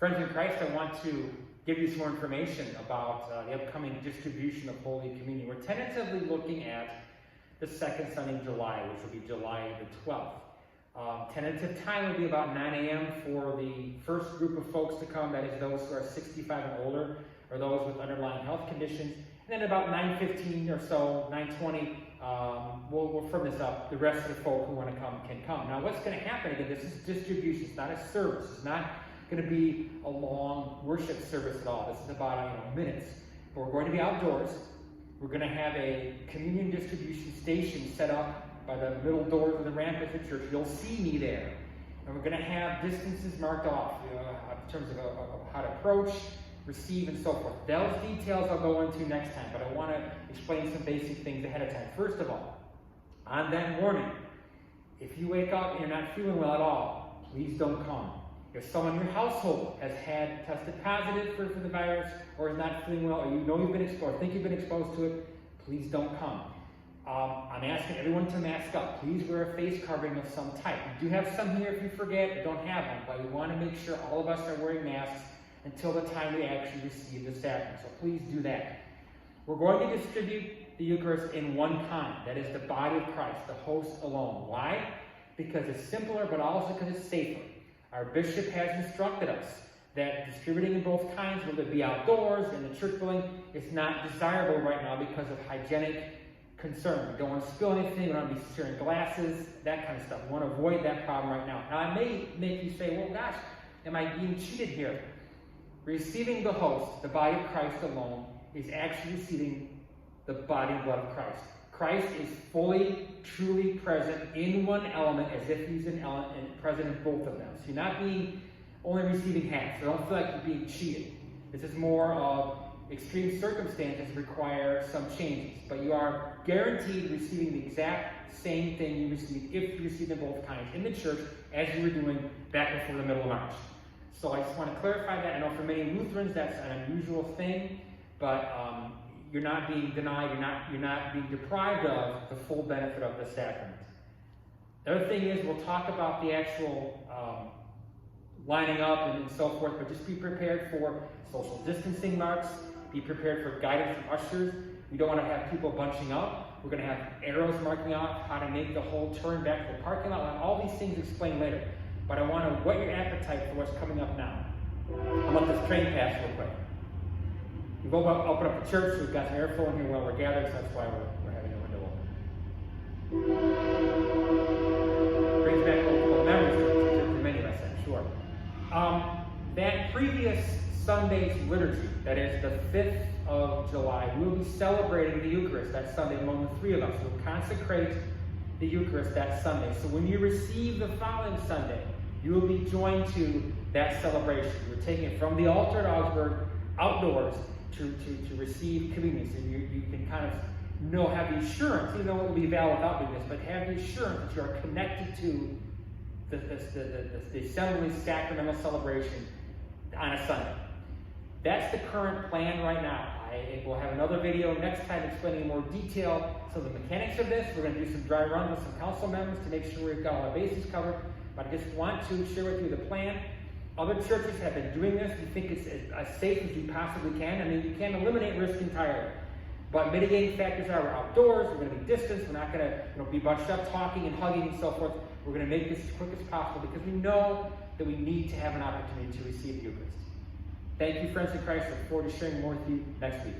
Friends in Christ, I want to give you some more information about the upcoming distribution of Holy Communion. We're tentatively looking at the second Sunday in July, which will be July the 12th. Tentative time will be about 9 a.m. for the first group of folks to come, that is those who are 65 and older, or those with underlying health conditions. And then about 9:15 or so, 9:20, we'll firm this up. The rest of the folk who want to come can come. Now what's going to happen, again, this is distribution, it's not a service, it's not going to be a long worship service at all. This is about minutes. But we're going to be outdoors. We're going to have a communion distribution station set up by the middle doors of the ramp at the church. You'll see me there. And we're going to have distances marked off in terms of how to approach, receive, and so forth. Those details I'll go into next time, but I want to explain some basic things ahead of time. First of all, on that morning, if you wake up and you're not feeling well at all, please don't come. If someone in your household has had tested positive for the virus, or is not feeling well, or you know you've been exposed, think you've been exposed to it, please don't come. I'm asking everyone to mask up. Please wear a face covering of some type. We do have some here if you forget or don't have one, but we want to make sure all of us are wearing masks until the time we actually receive the sacrament. So please do that. We're going to distribute the Eucharist in one kind. That is the body of Christ, the host alone. Why? Because it's simpler, but also because it's safer. Our bishop has instructed us that distributing in both kinds, whether it be outdoors, in the church building, is not desirable right now because of hygienic concern. We don't want to spill anything, we don't want to be sharing glasses, that kind of stuff. We want to avoid that problem right now. Now, I may make you say, well, gosh, am I being cheated here? Receiving the host, the body of Christ alone, is actually receiving the body and blood of Christ. Christ is fully, truly present in one element as if he's present in both of them. So you're not only receiving half. So don't feel like you're being cheated. This is more of extreme circumstances require some changes. But you are guaranteed receiving the exact same thing you received if you received in both kinds in the church as you were doing back before the middle of March. So I just want to clarify that. I know for many Lutherans that's an unusual thing, but you're not being denied, you're not being deprived of the full benefit of the sacrament. The other thing is we'll talk about the actual lining up and so forth, but just be prepared for social distancing marks, be prepared for guidance from ushers. We don't want to have people bunching up. We're going to have arrows marking out how to make the whole turn back to the parking lot. All these things explained later. But I want to whet your appetite for what's coming up now. How about this train pass real quick? We've opened up the church, so we've got some airflow in here while we're gathered, so that's why we're having the window open. Brings back old memories to many of us, I'm sure. That previous Sunday's liturgy, that is the 5th of July, we'll be celebrating the Eucharist that Sunday among the three of us. We'll consecrate the Eucharist that Sunday. So when you receive the following Sunday, you will be joined to that celebration. We're taking it from the altar at Augsburg outdoors to receive communion. So you can kind of have the assurance, even though it will be valid without doing this, but have the assurance that you are connected to the assembly sacramental celebration on a Sunday. That's the current plan right now. I will have another video next time explaining in more detail some of the mechanics of this. We're going to do some dry runs with some council members to make sure we've got all our bases covered. But I just want to share with you the plan. Other churches have been doing this. We think it's as safe as you possibly can. I mean, you can't eliminate risk entirely. But mitigating factors are we're outdoors, we're going to be distanced, we're not going to be bunched up talking and hugging and so forth. We're going to make this as quick as possible because we know that we need to have an opportunity to receive the Eucharist. Thank you, friends in Christ. I look forward to sharing more with you next week.